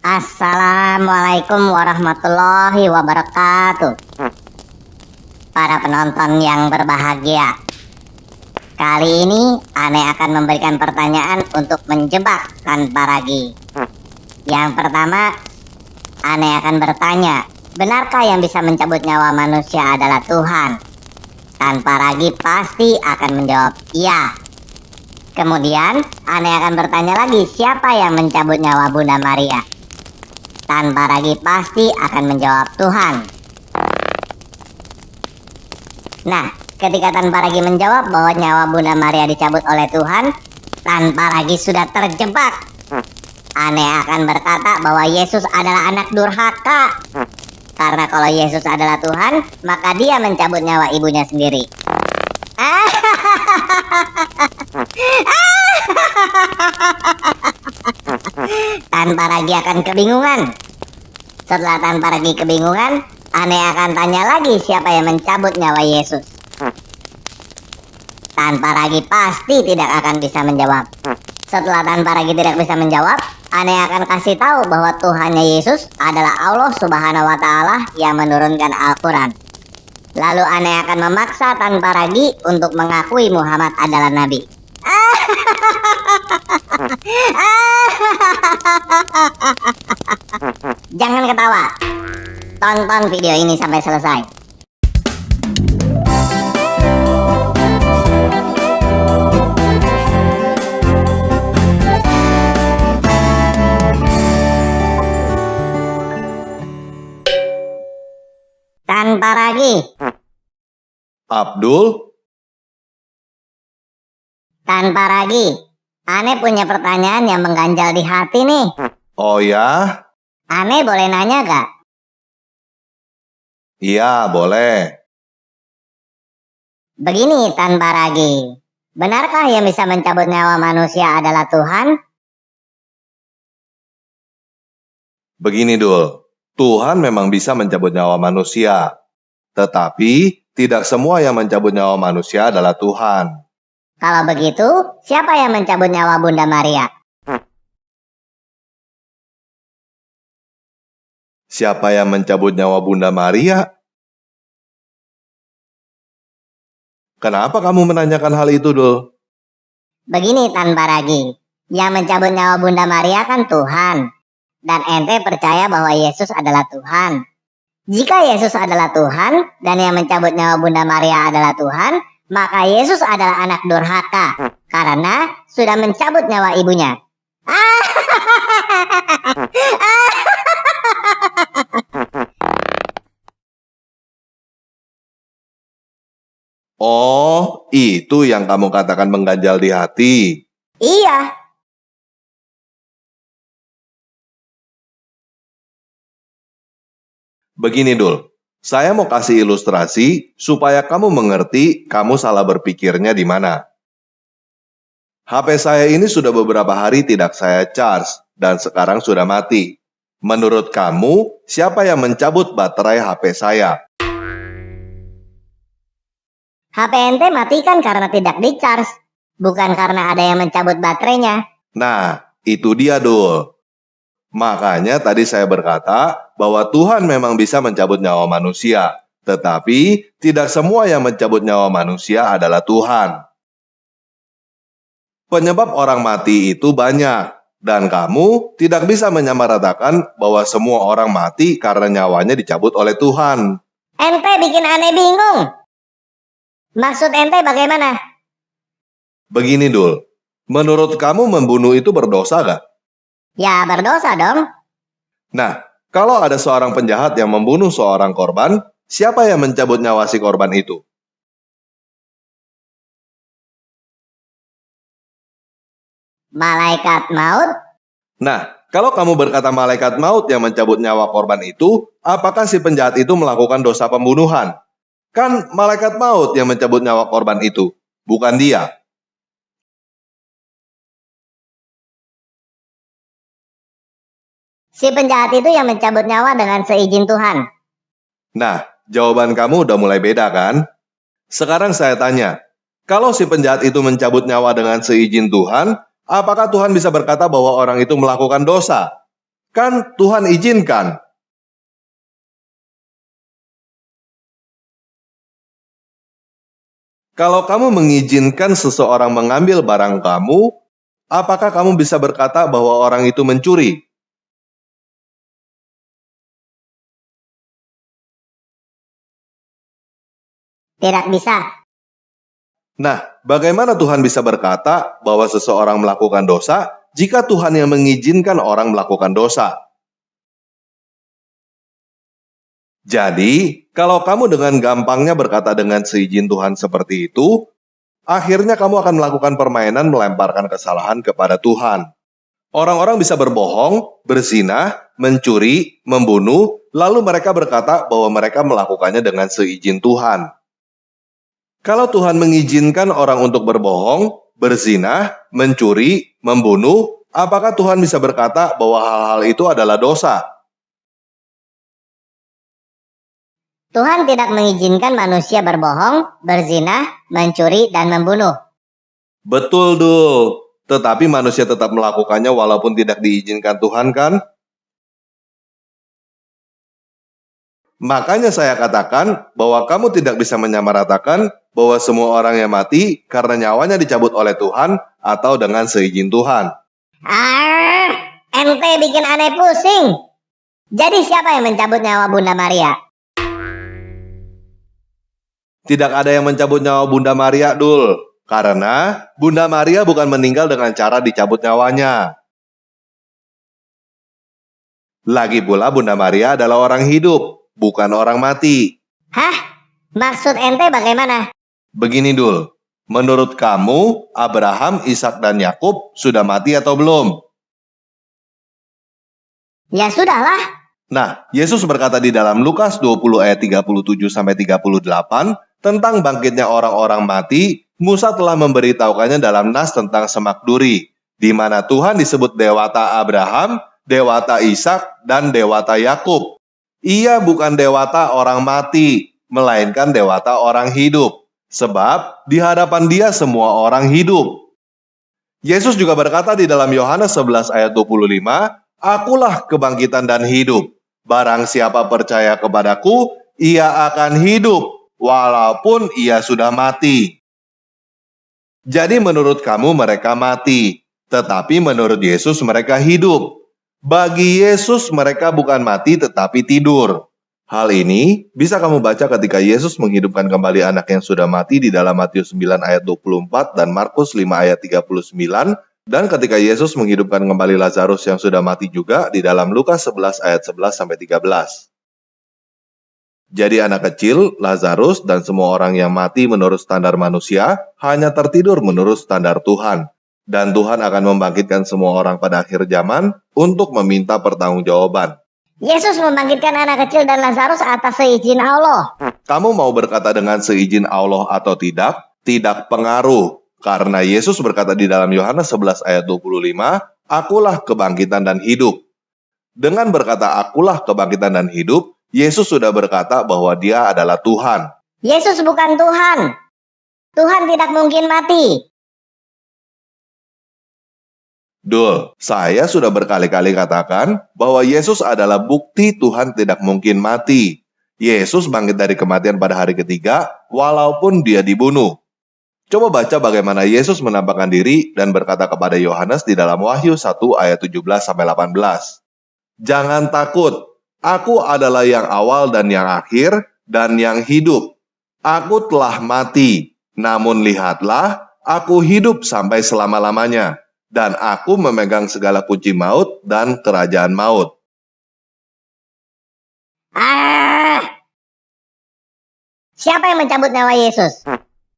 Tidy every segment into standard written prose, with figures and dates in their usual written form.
Assalamualaikum warahmatullahi wabarakatuh. Para penonton yang berbahagia, kali ini Ane akan memberikan pertanyaan untuk menjebak tanpa ragi. Yang pertama, Ane akan bertanya, benarkah yang bisa mencabut nyawa manusia adalah Tuhan? Tanpa ragi pasti akan menjawab iya. Kemudian Ane akan bertanya lagi, siapa yang mencabut nyawa Bunda Maria? Tanpa ragi pasti akan menjawab Tuhan. Nah, ketika tanpa ragi menjawab bahwa nyawa Bunda Maria dicabut oleh Tuhan, tanpa ragi sudah terjebak. Ane akan berkata bahwa Yesus adalah anak durhaka. Karena kalau Yesus adalah Tuhan, maka dia mencabut nyawa ibunya sendiri. Tanpa ragi akan kebingungan. Setelah tanpa ragi kebingungan, Ane akan tanya lagi siapa yang mencabut nyawa Yesus. Tanpa ragi pasti tidak akan bisa menjawab. Setelah tanpa ragi tidak bisa menjawab, Ane akan kasih tahu bahwa Tuhannya Yesus adalah Allah Subhanahu wa Ta'ala yang menurunkan Al-Quran. Lalu Ane akan memaksa tanpa ragi untuk mengakui Muhammad adalah Nabi. Jangan ketawa. Tonton video ini sampai selesai. Tanpa ragi. Abdul, Tanpa ragi. Ane punya pertanyaan yang mengganjal di hati nih. oh ya? Ane boleh nanya gak? Iya, boleh. Begini tanpa ragi. Benarkah yang bisa mencabut nyawa manusia adalah Tuhan? Begini, Dul. Tuhan memang bisa mencabut nyawa manusia. Tetapi, tidak semua yang mencabut nyawa manusia adalah Tuhan. Kalau begitu, siapa yang mencabut nyawa Bunda Maria? Siapa yang mencabut nyawa Bunda Maria? Kenapa kamu menanyakan hal itu, Dul? Begini tanpa ragi. Yang mencabut nyawa Bunda Maria kan Tuhan. Dan ente percaya bahwa Yesus adalah Tuhan. Jika Yesus adalah Tuhan dan yang mencabut nyawa Bunda Maria adalah Tuhan, maka Yesus adalah anak durhaka karena sudah mencabut nyawa ibunya. Oh, itu yang kamu katakan mengganjal di hati. Iya. Begini, Dul. Saya mau kasih ilustrasi supaya kamu mengerti kamu salah berpikirnya di mana. HP saya ini sudah beberapa hari tidak saya charge dan sekarang sudah mati. Menurut kamu, siapa yang mencabut baterai HP saya? HP ente matikan karena tidak di-charge, bukan karena ada yang mencabut baterainya. Nah, itu dia, Dul. Makanya tadi saya berkata bahwa Tuhan memang bisa mencabut nyawa manusia. Tetapi tidak semua yang mencabut nyawa manusia adalah Tuhan. Penyebab orang mati itu banyak. Dan kamu tidak bisa menyamaratakan bahwa semua orang mati karena nyawanya dicabut oleh Tuhan. Ente bikin aneh bingung. Maksud ente bagaimana? Begini, Dul. Menurut kamu membunuh itu berdosa gak? Ya berdosa dong. Nah, kalau ada seorang penjahat yang membunuh seorang korban, siapa yang mencabut nyawa si korban itu? Malaikat maut? Nah, kalau kamu berkata malaikat maut yang mencabut nyawa korban itu, apakah si penjahat itu melakukan dosa pembunuhan? Kan malaikat maut yang mencabut nyawa korban itu, bukan dia. Si penjahat itu yang mencabut nyawa dengan seizin Tuhan. Nah, jawaban kamu udah mulai beda kan? Sekarang saya tanya, kalau si penjahat itu mencabut nyawa dengan seizin Tuhan, apakah Tuhan bisa berkata bahwa orang itu melakukan dosa? Kan Tuhan izinkan. Kalau kamu mengizinkan seseorang mengambil barang kamu, apakah kamu bisa berkata bahwa orang itu mencuri? Tidak bisa. Nah, bagaimana Tuhan bisa berkata bahwa seseorang melakukan dosa jika Tuhan yang mengizinkan orang melakukan dosa? Jadi, kalau kamu dengan gampangnya berkata dengan seizin Tuhan seperti itu, akhirnya kamu akan melakukan permainan melemparkan kesalahan kepada Tuhan. Orang-orang bisa berbohong, berzina, mencuri, membunuh, lalu mereka berkata bahwa mereka melakukannya dengan seizin Tuhan. Kalau Tuhan mengizinkan orang untuk berbohong, berzina, mencuri, membunuh, apakah Tuhan bisa berkata bahwa hal-hal itu adalah dosa? Tuhan tidak mengizinkan manusia berbohong, berzina, mencuri, dan membunuh. Betul, Dul. Tetapi manusia tetap melakukannya walaupun tidak diizinkan Tuhan, kan? Makanya saya katakan bahwa kamu tidak bisa menyamaratakan bahwa semua orang yang mati karena nyawanya dicabut oleh Tuhan atau dengan seizin Tuhan. Ente bikin aneh pusing. Jadi siapa yang mencabut nyawa Bunda Maria? Tidak ada yang mencabut nyawa Bunda Maria, Dul. Karena Bunda Maria bukan meninggal dengan cara dicabut nyawanya. Lagi pula Bunda Maria adalah orang hidup, bukan orang mati. Hah? Maksud ente bagaimana? Begini, Dul. Menurut kamu, Abraham, Ishak, dan Yakub sudah mati atau belum? Ya sudahlah. Nah, Yesus berkata di dalam Lukas 20 ayat 37-38 tentang bangkitnya orang-orang mati. Musa telah memberitahukannya dalam nas tentang semak duri, di mana Tuhan disebut Dewata Abraham, Dewata Ishak, dan Dewata Yakub. Ia bukan Dewata orang mati, melainkan Dewata orang hidup. Sebab di hadapan Dia semua orang hidup. Yesus juga berkata di dalam Yohanes 11 ayat 25, Akulah kebangkitan dan hidup. Barang siapa percaya kepadaku, ia akan hidup, walaupun ia sudah mati. Jadi menurut kamu mereka mati, tetapi menurut Yesus mereka hidup. Bagi Yesus mereka bukan mati tetapi tidur. Hal ini bisa kamu baca ketika Yesus menghidupkan kembali anak yang sudah mati di dalam Matius 9 ayat 24 dan Markus 5 ayat 39, dan ketika Yesus menghidupkan kembali Lazarus yang sudah mati juga di dalam Lukas 11 ayat 11-13. Jadi anak kecil, Lazarus, dan semua orang yang mati menurut standar manusia hanya tertidur menurut standar Tuhan. Dan Tuhan akan membangkitkan semua orang pada akhir zaman untuk meminta pertanggungjawaban. Yesus membangkitkan anak kecil dan Lazarus atas seizin Allah. Kamu mau berkata dengan seizin Allah atau tidak? Tidak pengaruh. Karena Yesus berkata di dalam Yohanes 11 ayat 25, Akulah kebangkitan dan hidup. Dengan berkata akulah kebangkitan dan hidup, Yesus sudah berkata bahwa Dia adalah Tuhan. Yesus bukan Tuhan. Tuhan tidak mungkin mati. Dul, saya sudah berkali-kali katakan bahwa Yesus adalah bukti Tuhan tidak mungkin mati. Yesus bangkit dari kematian pada hari ketiga, walaupun Dia dibunuh. Coba baca bagaimana Yesus menampakkan diri dan berkata kepada Yohanes di dalam Wahyu 1 ayat 17-18. Jangan takut. Aku adalah yang awal dan yang akhir, dan yang hidup. Aku telah mati, namun lihatlah, aku hidup sampai selama-lamanya, dan aku memegang segala kunci maut dan kerajaan maut. Siapa yang mencabut nyawa Yesus?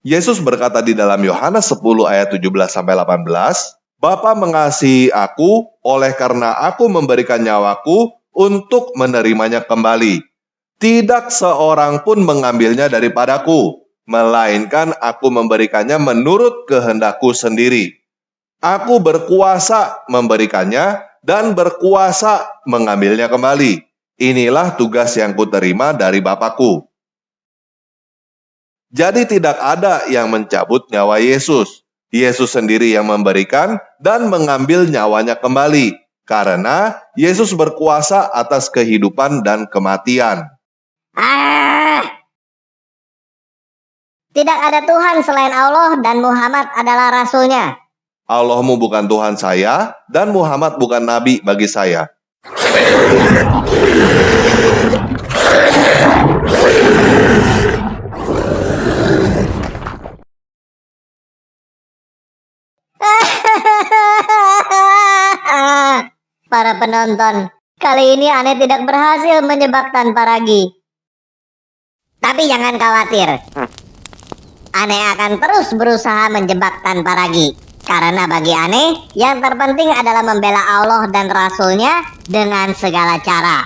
Yesus berkata di dalam Yohanes 10 ayat 17-18, Bapa mengasihi aku, oleh karena aku memberikan nyawaku, untuk menerimanya kembali. Tidak seorang pun mengambilnya daripadaku, melainkan aku memberikannya menurut kehendakku sendiri. Aku berkuasa memberikannya dan berkuasa mengambilnya kembali. Inilah tugas yang kuterima dari Bapakku. Jadi tidak ada yang mencabut nyawa Yesus. Yesus sendiri yang memberikan dan mengambil nyawanya kembali. Karena Yesus berkuasa atas kehidupan dan kematian. Tidak ada Tuhan selain Allah dan Muhammad adalah rasulnya. Allahmu bukan Tuhan saya, dan Muhammad bukan nabi bagi saya. Para penonton, kali ini Ane tidak berhasil menjebak tanpa ragi. Tapi jangan khawatir, Ane akan terus berusaha menjebak tanpa ragi. Karena bagi Ane, yang terpenting adalah membela Allah dan Rasulnya dengan segala cara.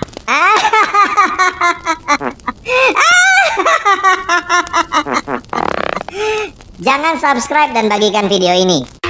Jangan subscribe dan bagikan video ini.